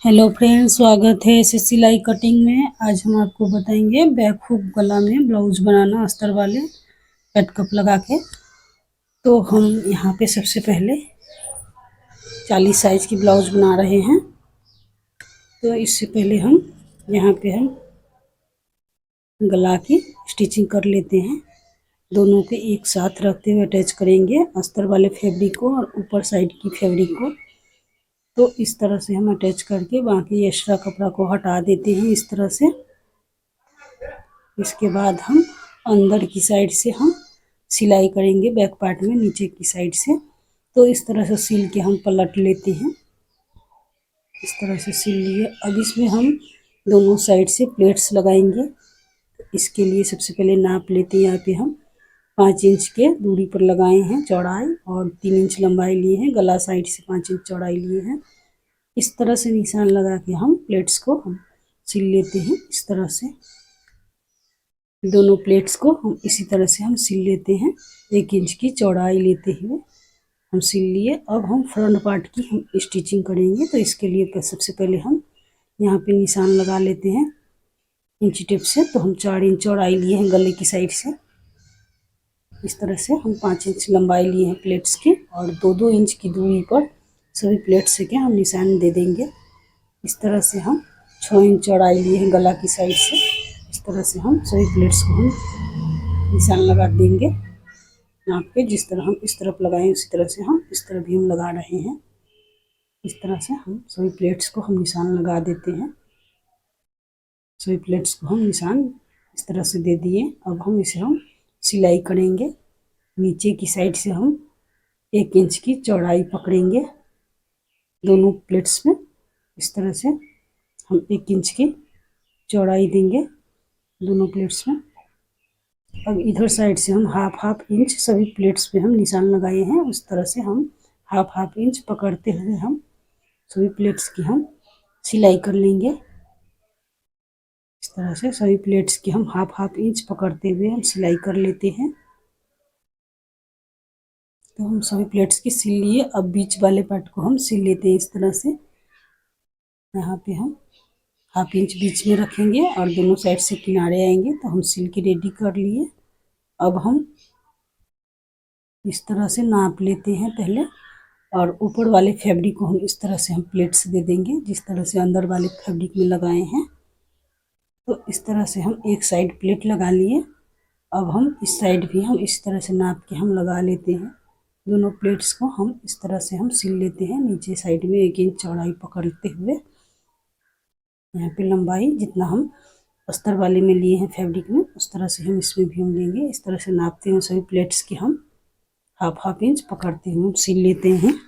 Hello friends, स्वागत है ऐसे सिलाई कटिंग में। आज हम आपको बताएंगे बैक हुक गला में ब्लाउज बनाना अस्तर वाले कट कप लगा के। तो हम यहाँ पे सबसे पहले 40 साइज की ब्लाउज बना रहे हैं। तो इससे पहले हम यहाँ पे हम गला की स्टिचिंग कर लेते हैं। दोनों के एक साथ रखते हुए अटैच करेंगे अस्तर वाले फैब्रिक को और ऊपर साइड की फैब्रिक को। तो इस तरह से हम अटैच करके बाकी एक्स्ट्रा कपड़ा को हटा देते हैं इस तरह से। इसके बाद हम अंदर की साइड से हम सिलाई करेंगे बैक पार्ट में नीचे की साइड से। तो इस तरह से सिल के हम पलट लेते हैं। इस तरह से सिल लिए। अब इसमें हम दोनों साइड से प्लेट्स लगाएंगे। इसके लिए सबसे पहले नाप लेते हैं। यहाँ पे हम 5 इंच के दूरी पर लगाए हैं चौड़ाई और 3 इंच लंबाई लिए हैं। गला साइड से 5 इंच चौड़ाई लिए हैं। इस तरह से निशान लगा के हम प्लेट्स को हम सिल लेते हैं। इस तरह से दोनों प्लेट्स को हम इसी तरह से हम सिल लेते हैं। 1 इंच की चौड़ाई लेते हुए हम सिल लिए। अब हम फ्रंट पार्ट की हम स्टिचिंग करेंगे। तो इसके लिए सबसे पहले हम यहाँ पे निशान लगा लेते हैं इंची टेप से। तो हम 4 इंच चौड़ाई लिए हैं गले की साइड से। इस तरह से हम 5 इंच लंबाई लिए हैं प्लेट्स की और 2-2 इंच की दूरी पर सभी प्लेट्स से हम निशान दे देंगे। इस तरह से हम 6 इंच चौड़ाई लिए हैं गला की साइड से। इस तरह से हम सभी प्लेट्स को हम निशान लगा देंगे नाप के। जिस तरह हम इस तरफ लगाएं उसी तरह से हम इस तरफ भी हम लगा रहे हैं। इस तरह से हम सभी प्लेट्स को हम निशान लगा देते हैं। सभी प्लेट्स को हम निशान इस तरह से दे दिए। अब हम इसे हम सिलाई करेंगे। नीचे की साइड से हम 1 इंच की चौड़ाई पकड़ेंगे दोनों प्लेट्स में। इस तरह से हम 1 इंच की चौड़ाई देंगे दोनों प्लेट्स में। अब इधर साइड से हम हाफ इंच सभी प्लेट्स पे हम निशान लगाए हैं। उस तरह से हम हाफ इंच पकड़ते हुए हम सभी प्लेट्स की हम सिलाई कर लेंगे। इस तरह से सभी प्लेट्स की हम हाफ इंच पकड़ते हुए हम सिलाई कर लेते हैं। तो हम सभी प्लेट्स की सिल लिए। अब बीच वाले पार्ट को हम सिल लेते हैं इस तरह से। यहाँ पे हम हाफ इंच बीच में रखेंगे और दोनों साइड से किनारे आएंगे। तो हम सिल के रेडी कर लिए। अब हम इस तरह से नाप लेते हैं पहले और ऊपर वाले फैब्रिक को हम इस तरह से हम प्लेट्स दे देंगे जिस तरह से अंदर वाले फैब्रिक में लगाए हैं। तो इस तरह से हम एक साइड प्लेट लगा लिए। अब हम इस साइड भी हम इस तरह से नाप के हम लगा लेते हैं। दोनों प्लेट्स को हम इस तरह से हम सिल लेते हैं नीचे साइड में 1 इंच चौड़ाई पकड़ते हुए। यहाँ पे लंबाई जितना हम अस्तर वाले में लिए हैं फैब्रिक में उस तरह से हम इसमें भी हम लेंगे। इस तरह से नापते हैं सभी प्लेट्स की हम हाफ इंच पकड़ते हुए हम सिल लेते हैं।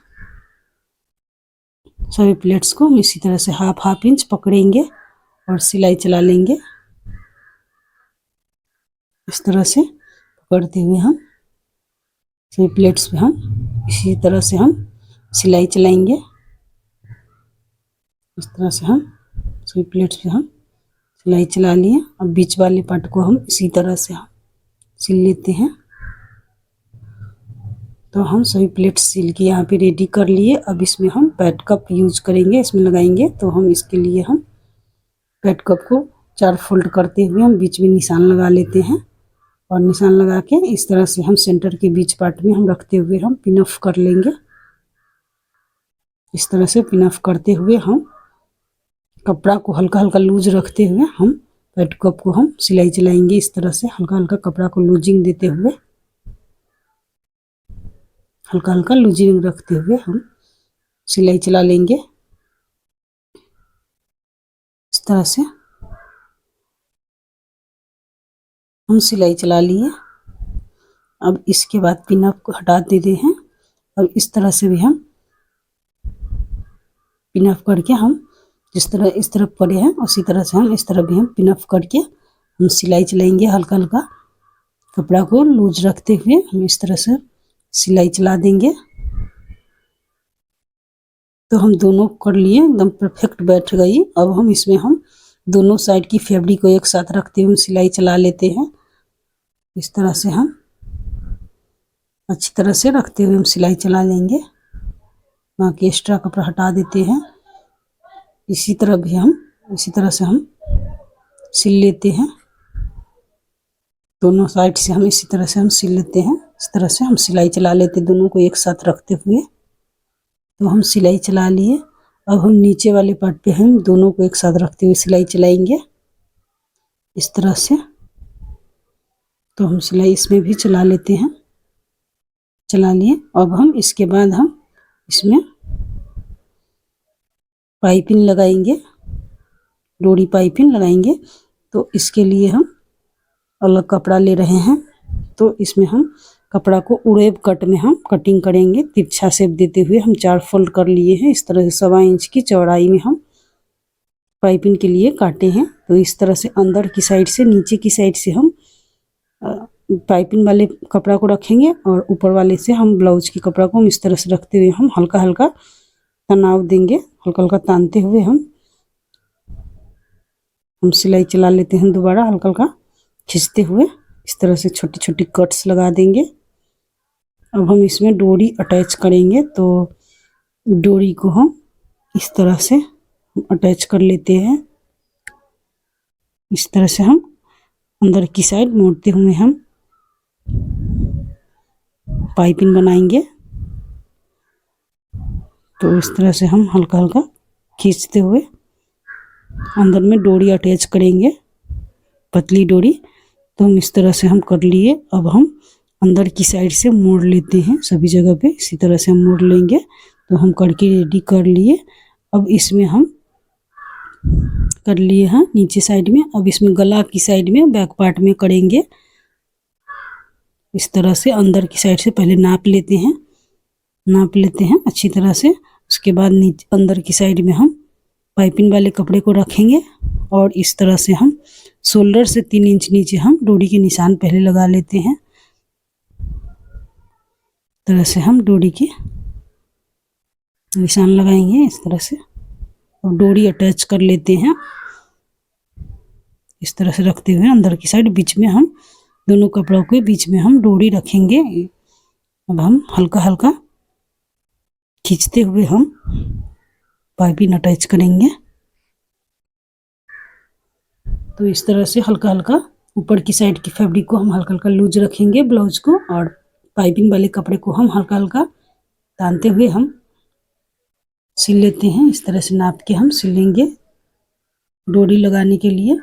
सभी प्लेट्स को हम इसी तरह से हाफ इंच पकड़ेंगे और सिलाई चला लेंगे। इस तरह से पकड़ते हुए हम सभी प्लेट्स पे हम इसी तरह से हम सिलाई चलाएंगे। इस तरह से हम सभी प्लेट्स पे हम सिलाई चला लिए। अब बीच वाले पार्ट को हम इसी तरह से हम सिल लेते हैं। तो हम सभी प्लेट्स सिल के यहाँ पे रेडी कर लिए। अब इसमें हम पैड कप यूज करेंगे, इसमें लगाएंगे। तो हम इसके लिए हम पैड कप को 4 फोल्ड करते हुए हम बीच में निशान लगा लेते हैं और निशान लगा के इस तरह से हम सेंटर के बीच पार्ट में हम रखते हुए हम पिन ऑफ कर लेंगे। इस तरह से पिन ऑफ करते हुए हम कपड़ा को हल्का हल्का लूज रखते हुए हम पैड कप को हम सिलाई चलाएंगे। इस तरह से हल्का हल्का कपड़ा को लूजिंग देते हुए हल्का हल्का लूजिंग रखते हुए हम सिलाई चला लेंगे। इस तरह से हम सिलाई चला लिए। अब इसके बाद पिन अप को हटा देते हैं। अब इस तरह से भी हम पिन अप करके हम जिस तरह इस तरफ पड़े हैं उसी तरह से हम इस तरफ भी हम पिन अप करके हम सिलाई चलाएंगे। हल्का हल्का कपड़ा को लूज रखते हुए हम इस तरह से सिलाई चला देंगे। तो हम दोनों कर लिए, एकदम परफेक्ट बैठ गई। अब हम इसमें हम दोनों साइड की फैब्रिक को एक साथ रखते हुए सिलाई चला लेते हैं। इस तरह से हम अच्छी तरह से रखते हुए हम सिलाई चला लेंगे। बाकी एक्स्ट्रा कपड़ा हटा देते हैं। इसी तरह से हम सिल लेते हैं। दोनों साइड से हम इसी तरह से हम सिल लेते हैं। इस तरह से हम सिलाई चला लेते हैं, दोनों को एक साथ रखते हुए। तो हम सिलाई चला लिए। अब हम नीचे वाले पार्ट पे हम दोनों को एक साथ रखते हुए सिलाई चलाएंगे इस तरह से। तो हम सिलाई इसमें भी चला लेते हैं, चला लिए। अब हम इसके बाद हम इसमें पाइपिंग लगाएंगे, डोरी पाइपिंग लगाएंगे। तो इसके लिए हम अलग कपड़ा ले रहे हैं। तो इसमें हम कपड़ा को उड़ेब कट में हम कटिंग करेंगे, तिरछा शेप देते हुए हम 4 फोल्ड कर लिए हैं। इस तरह से 1.25 इंच की चौड़ाई में हम पाइपिंग के लिए काटे हैं। तो इस तरह से अंदर की साइड से नीचे की साइड से हम पाइपिंग वाले कपड़ा को रखेंगे और ऊपर वाले से हम ब्लाउज की कपड़ा को हम इस तरह से रखते हुए हम हल्का हल्का तनाव देंगे। हल्का हल्का तानते हुए हम सिलाई चला लेते हैं। दोबारा हल्का हल्का खींचते हुए इस तरह से छोटी छोटी कट्स लगा देंगे। अब हम इसमें डोरी अटैच करेंगे। तो डोरी को हम इस तरह से अटैच कर लेते हैं। इस तरह से हम अंदर की साइड मोड़ते हुए हम पाइपिंग बनाएंगे। तो इस तरह से हम हल्का हल्का खींचते हुए अंदर में डोरी अटैच करेंगे, पतली डोरी। तो हम इस तरह से हम कर लिए। अब हम अंदर की साइड से मोड़ लेते हैं सभी जगह पे, इसी तरह से हम मोड़ लेंगे। तो हम करके रेडी कर लिए। अब इसमें हम कर लिए हैं नीचे साइड में। अब इसमें गला की साइड में बैक पार्ट में करेंगे। इस तरह से अंदर की साइड से पहले नाप लेते हैं अच्छी तरह से। उसके बाद नीचे अंदर की साइड में हम पाइपिंग वाले कपड़े को रखेंगे और इस तरह से हम शोल्डर से 3 इंच नीचे हम डोरी के निशान पहले लगा लेते हैं। तरह से हम डोरी के निशान लगाएंगे इस तरह से और डोरी अटैच कर लेते हैं। इस तरह से रखते हुए अंदर की साइड बीच में हम दोनों कपड़ों के बीच में हम डोरी रखेंगे। अब हम हल्का हल्का खींचते हुए हम पाइपिंग अटैच करेंगे। तो इस तरह से हल्का हल्का ऊपर की साइड की फैब्रिक को हम हल्का हल्का लूज रखेंगे ब्लाउज को, और पाइपिंग वाले कपड़े को हम हल्का हल्का तानते हुए हम सिल लेते हैं। इस तरह से नाप के हम सिलेंगे डोरी लगाने के लिए।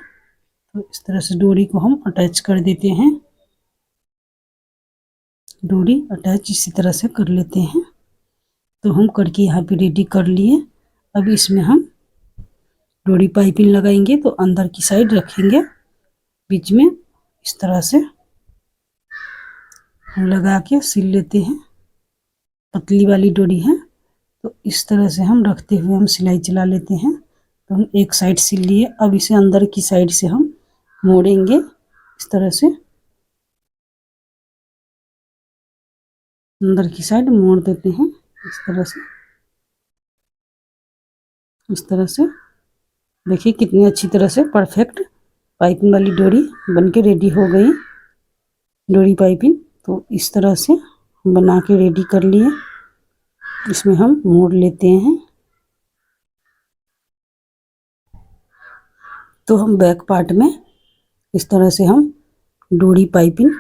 तो इस तरह से डोरी को हम अटैच कर देते हैं। डोरी अटैच इसी तरह से कर लेते हैं। तो हम करके यहाँ पे रेडी कर लिए। अब इसमें हम डोरी पाइपिंग लगाएंगे। तो अंदर की साइड रखेंगे बीच में, इस तरह से हम लगा के सिल लेते हैं। पतली वाली डोरी है तो इस तरह से हम रखते हुए हम सिलाई चला लेते हैं। तो हम एक साइड सिल लिए। अब इसे अंदर की साइड से हम मोड़ेंगे इस तरह से, अंदर की साइड मोड़ देते हैं इस तरह से। इस तरह से देखिए कितनी अच्छी तरह से परफेक्ट पाइपिंग वाली डोरी बनके रेडी हो गई, डोरी पाइपिंग। तो इस तरह से बना के रेडी कर लिए। इसमें हम मोड़ लेते हैं। तो हम बैक पार्ट में इस तरह से हम डोरी पाइपिंग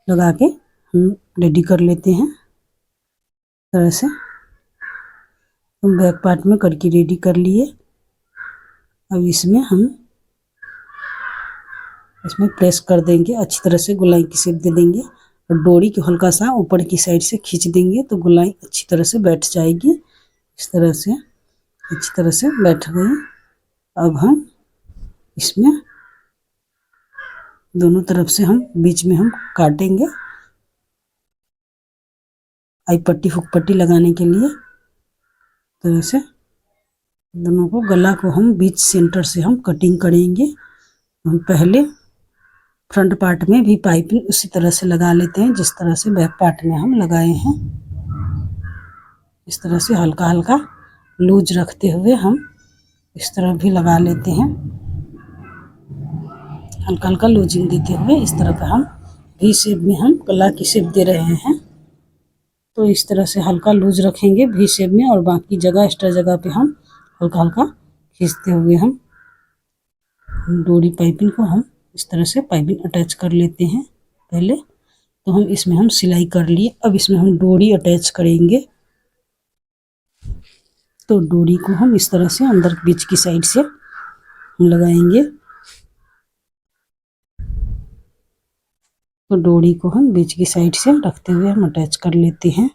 लगा के हम रेडी कर लेते हैं। इस तरह से हम बैक पार्ट में करके रेडी कर लिए। अब इसमें प्रेस कर देंगे अच्छी तरह से, गोलाई की शेप दे देंगे और डोरी को हल्का सा ऊपर की साइड से खींच देंगे तो गोलाई अच्छी तरह से बैठ जाएगी। इस तरह से अच्छी तरह से बैठ गई। अब हम इसमें दोनों तरफ से हम बीच में हम काटेंगे आई पट्टी हुक पट्टी लगाने के लिए। तरह से दोनों को गला को हम बीच सेंटर से हम कटिंग करेंगे। हम पहले फ्रंट पार्ट में भी पाइपिंग उसी तरह से लगा लेते हैं जिस तरह से बैक पार्ट में हम लगाए हैं। इस तरह से हल्का हल्का लूज रखते हुए हम इस तरह भी लगा लेते हैं। हल्का हल्का लूजिंग देते हुए इस तरह का हम वी शेप में हम गला की शेप दे रहे हैं। तो इस तरह से हल्का लूज रखेंगे वी शेप में और बाकी जगह एक्स्ट्रा जगह पे हम हल्का हल्का खींचते हुए हम डोरी पाइपिंग को हम इस तरह से पाइपिंग अटैच कर लेते हैं पहले। तो हम इसमें हम सिलाई कर लिए, अब इसमें हम डोरी अटैच करेंगे। तो डोरी को हम इस तरह से अंदर बीच की साइड से हम लगाएंगे। तो डोरी को हम बीच की साइड से रखते हुए हम अटैच कर लेते हैं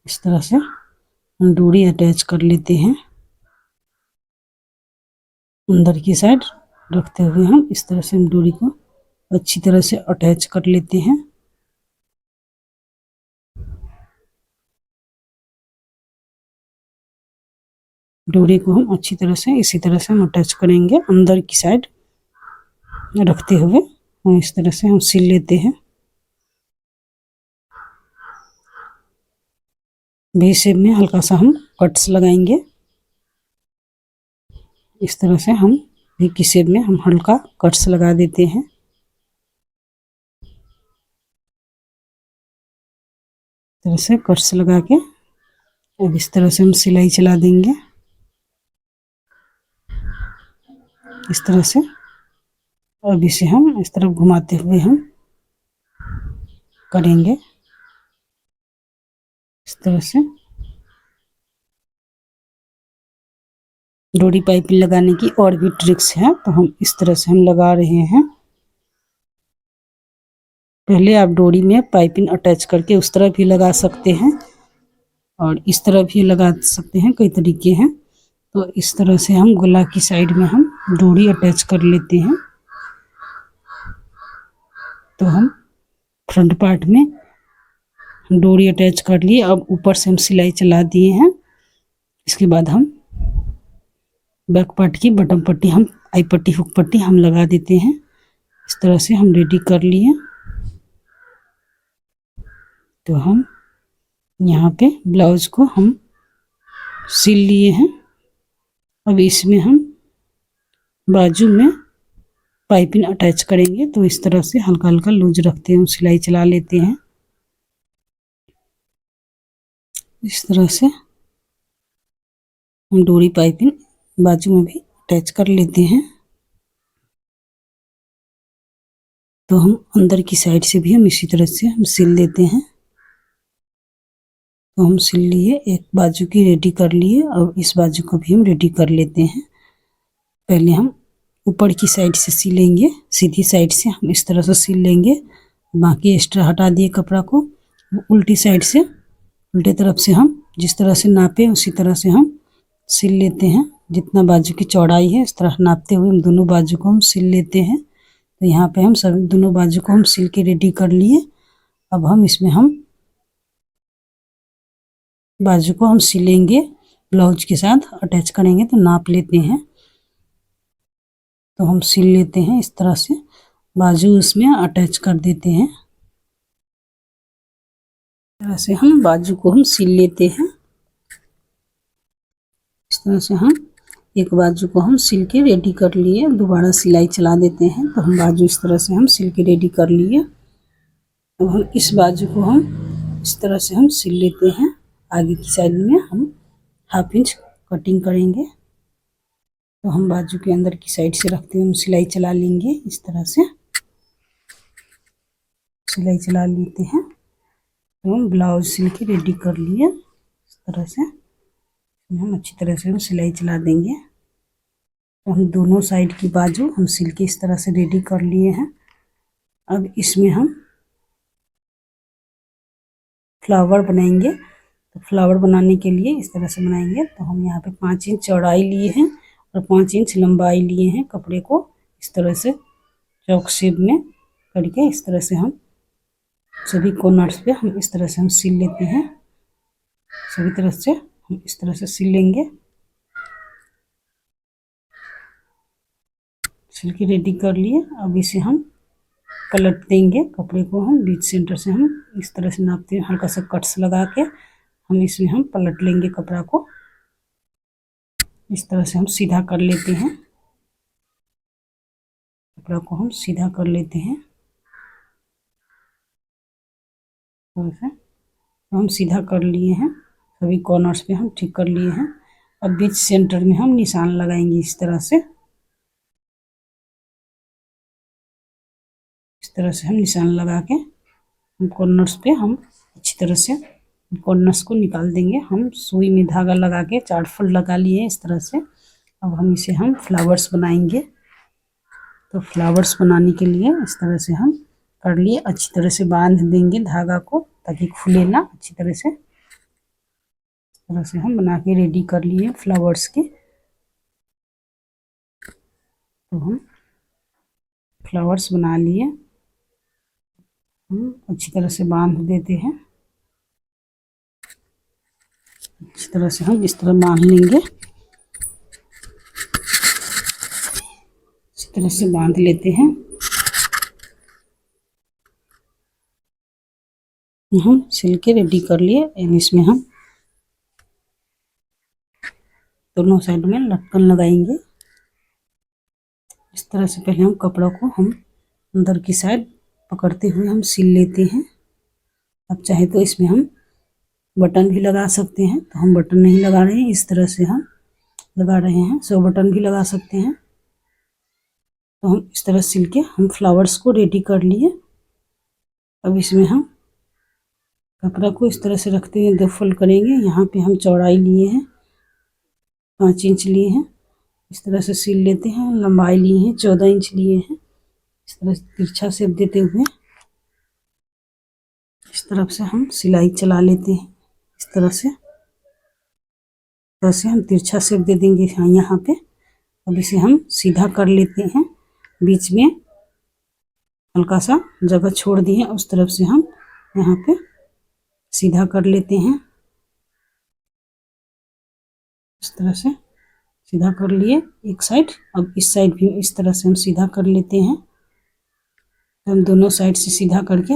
इस तरह से हम डोरी अटैच कर लेते हैं। अंदर की साइड रखते हुए हम इस तरह से हम डोरी को अच्छी तरह से अटैच कर लेते हैं। डोरी को हम अच्छी तरह से इसी तरह से हम अटैच करेंगे अंदर की साइड रखते हुए हम इस तरह से हम सिल लेते हैं। वी शेप में हल्का सा हम कट्स लगाएंगे इस तरह से हम वी की शेप में हम हल्का कट्स लगा देते हैं। इस तरह से कट्स लगा के अब इस तरह से हम सिलाई चला देंगे इस तरह से। अब इसे हम इस तरफ घुमाते हुए हम करेंगे इस तरह से। डोरी पाइपिंग लगाने की और भी ट्रिक्स हैं, तो हम इस तरह से हम लगा रहे हैं। पहले आप डोरी में पाइपिंग अटैच करके उस तरफ भी लगा सकते हैं और इस तरफ भी लगा सकते हैं, कई तरीके हैं। तो इस तरह से हम गला की साइड में हम डोरी अटैच कर लेते हैं। तो हम फ्रंट पार्ट में डोरी अटैच कर लिए, अब ऊपर से हम सिलाई चला दिए हैं। इसके बाद हम बैक पार्ट की बटन पट्टी हम आई पट्टी हुक पट्टी हम लगा देते हैं। इस तरह से हम रेडी कर लिए। तो हम यहाँ पे ब्लाउज को हम सिल लिए हैं। अब इसमें हम बाजू में पाइपिंग अटैच करेंगे। तो इस तरह से हल्का हल्का लूज रखते हैं, सिलाई चला लेते हैं इस तरह से हम डोरी पाइपिंग बाजू में भी अटैच कर लेते हैं। तो हम अंदर की साइड से भी हम इसी तरह से हम सिल देते हैं। तो हम सिल लिए, एक बाजू की रेडी कर लिए, और इस बाजू को भी हम रेडी कर लेते हैं। पहले हम ऊपर की साइड से सिलेंगे, सीधी साइड से हम इस तरह से सिल लेंगे। बाकी एक्स्ट्रा हटा दिए कपड़ा को। उल्टी साइड से उल्टे तरफ से हम जिस तरह से नापे उसी तरह से हम सिल लेते हैं। जितना बाजू की चौड़ाई है इस तरह नापते हुए हम दोनों बाजू को हम सिल लेते हैं। तो यहाँ पे हम सभी दोनों बाजू को हम सिल के रेडी कर लिए। अब हम इसमें हम बाजू को हम सिलेंगे, ब्लाउज के साथ अटैच करेंगे। तो नाप लेते हैं, तो हम सिल लेते हैं इस तरह से, बाजू उसमें अटैच कर देते हैं। इस तरह से हम बाजू को हम सिल लेते हैं। इस तरह से हम एक बाजू को हम सिल के रेडी कर लिए। दोबारा सिलाई चला देते हैं। तो हम बाजू इस तरह से हम सिल के रेडी कर लिए। अब हम इस बाजू को हम इस तरह से हम सिल लेते हैं। आगे की साइड में हम 1/2 इंच कटिंग करेंगे। तो हम बाजू के अंदर की साइड से रखते हुए हम सिलाई चला लेंगे इस तरह से, सिलाई चला लेते हैं। तो हम ब्लाउज सिल के रेडी कर लिए इस तरह से। हम अच्छी तरह से हम सिलाई चला देंगे। तो हम दोनों साइड की बाजू हम सिल के इस तरह से रेडी कर लिए हैं। अब इसमें हम फ्लावर बनाएंगे। तो फ्लावर बनाने के लिए इस तरह से बनाएंगे। तो हम यहाँ पे 5 इंच चौड़ाई लिए हैं और 5 इंच लंबाई लिए हैं। कपड़े को इस तरह से चौक शेप में करके इस तरह से हम सभी कॉर्नर्स पे हम इस तरह से हम सिल लेते हैं। सभी तरह से हम इस तरह से सिल लेंगे। सिल के रेडी कर लिए। अब इसे हम पलट देंगे। कपड़े को हम बीच सेंटर से हम इस तरह से नापते हैं, हल्का सा कट्स लगा के हम इसमें हम पलट लेंगे कपड़ा को। इस तरह से हम सीधा कर लेते हैं, कपड़ा को हम सीधा कर लेते हैं। तो हम सीधा कर लिए हैं। सभी कॉर्नर्स पे हम ठीक कर लिए हैं। अब बीच सेंटर में हम निशान लगाएंगे इस तरह से हम निशान लगा के कॉर्नर्स पे हम अच्छी तरह से कॉर्नर्स को निकाल देंगे। हम सुई में धागा लगा के 4 फोल्ड लगा लिए इस तरह से। अब हम इसे हम फ्लावर्स बनाएंगे। तो फ्लावर्स बनाने के लिए इस तरह से हम कर लिए, अच्छी तरह से बांध देंगे धागा को ताकि खुले ना। अच्छी तरह से हम बना के रेडी कर लिए फ्लावर्स के। तो हम फ्लावर्स बना लिए, हम अच्छी तरह से बांध देते हैं। अच्छी तरह से हम इस तरह बांध लेंगे, इस तरह से बांध लेते हैं। हम सिल के रेडी कर लिए। एंड इसमें हम दोनों साइड में लटकन लगाएंगे। इस तरह से पहले हम कपड़ा को हम अंदर की साइड पकड़ते हुए हम सिल लेते हैं। अब चाहे तो इसमें हम बटन भी लगा सकते हैं, तो हम बटन नहीं लगा रहे हैं, इस तरह से हम लगा रहे हैं। 100 बटन भी लगा सकते हैं। तो हम इस तरह सिल के हम फ्लावर्स को रेडी कर लिए। अब इसमें हम कपड़ा को इस तरह से रखते हुए 2 फोल्ड करेंगे। यहाँ पे हम चौड़ाई लिए हैं 5 इंच लिए हैं, इस तरह से सिल लेते हैं। लंबाई लिए हैं 14 इंच लिए हैं। इस तरह से तिरछा शेप देते हुए इस तरफ से हम सिलाई चला लेते हैं। इस तरह से हम तिरछा शेप दे देंगे यहाँ पे। अब इसे हम सीधा कर लेते हैं। बीच में हल्का सा जगह छोड़ दिए, उस तरफ से हम यहाँ पे सीधा कर लेते हैं। इस तरह से सीधा कर लिए एक साइड। अब इस साइड भी इस तरह से हम सीधा कर लेते हैं। तो हम दोनों साइड से सीधा करके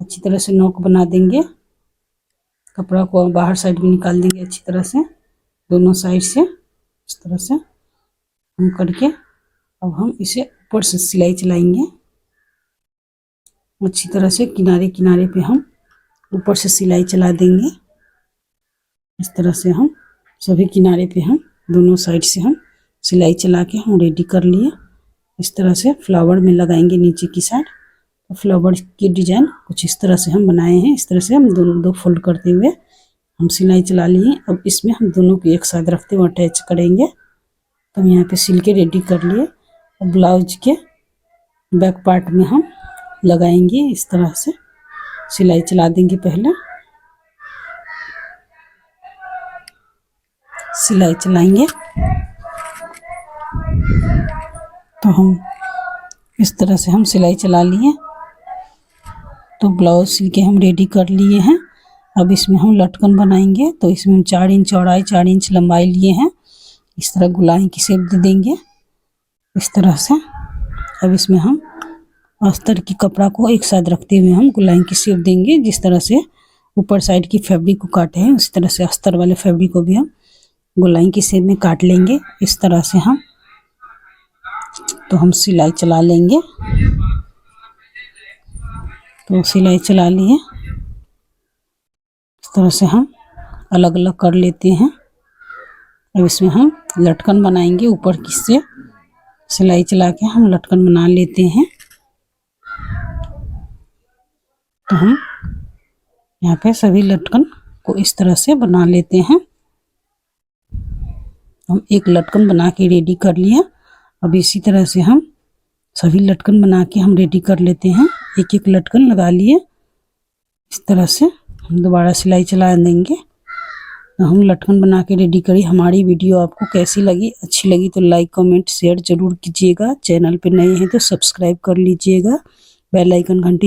अच्छी तरह से नोक बना देंगे। कपड़ा को बाहर साइड में निकाल देंगे अच्छी तरह से दोनों साइड से। इस तरह से हम करके अब हम इसे ऊपर से सिलाई चलाएंगे। अच्छी तरह से किनारे किनारे पे हम ऊपर से सिलाई चला देंगे। इस तरह से हम सभी किनारे पे हम दोनों साइड से हम सिलाई चला के हम रेडी कर लिए। इस तरह से फ्लावर में लगाएंगे नीचे की साइड। तो फ्लावर की डिजाइन कुछ इस तरह से हम बनाए हैं। इस तरह से हम दोनों 2 फोल्ड करते हुए हम सिलाई चला लिए। अब इसमें हम दोनों को एक साथ रखते हुए अटैच करेंगे। तो हम यहाँ पे सिल के रेडी कर लिए। और ब्लाउज के बैक पार्ट में हम लगाएंगे। इस तरह से सिलाई चला देंगे। पहले सिलाई चलाएंगे तो हम इस तरह से हम सिलाई चला लिए। तो ब्लाउज सिल के हम रेडी कर लिए हैं। अब इसमें हम लटकन बनाएंगे। तो इसमें हम 4 इंच चौड़ाई 4 इंच लंबाई लिए हैं। इस तरह गुलाई की शेप दे देंगे इस तरह से। अब इसमें हम अस्तर की कपड़ा को एक साथ रखते हुए हम गुलाई की शेप देंगे। जिस तरह से ऊपर साइड की फैब्रिक को काटे हैं उसी तरह से अस्तर वाले फैब्रिक को भी हम गुलाई की शेप में काट लेंगे इस तरह से हम। तो हम सिलाई चला लेंगे। तो सिलाई चला लिए। इस तरह से हम अलग अलग कर लेते हैं। अब इसमें हम लटकन बनाएंगे। ऊपर की से सिलाई चला के हम लटकन बना लेते हैं। तो हम यहाँ पे सभी लटकन को इस तरह से बना लेते हैं। हम एक लटकन बना के रेडी कर लिया। अब इसी तरह से हम सभी लटकन बना के हम रेडी कर लेते हैं। एक एक लटकन लगा लिए। इस तरह से हम दोबारा सिलाई चला देंगे। तो हम लटकन बना के रेडी करी। हमारी वीडियो आपको कैसी लगी? अच्छी लगी तो लाइक कमेंट शेयर जरूर कीजिएगा। चैनल पे नए हैं तो सब्सक्राइब कर लीजिएगा। बेल आइकन घंटी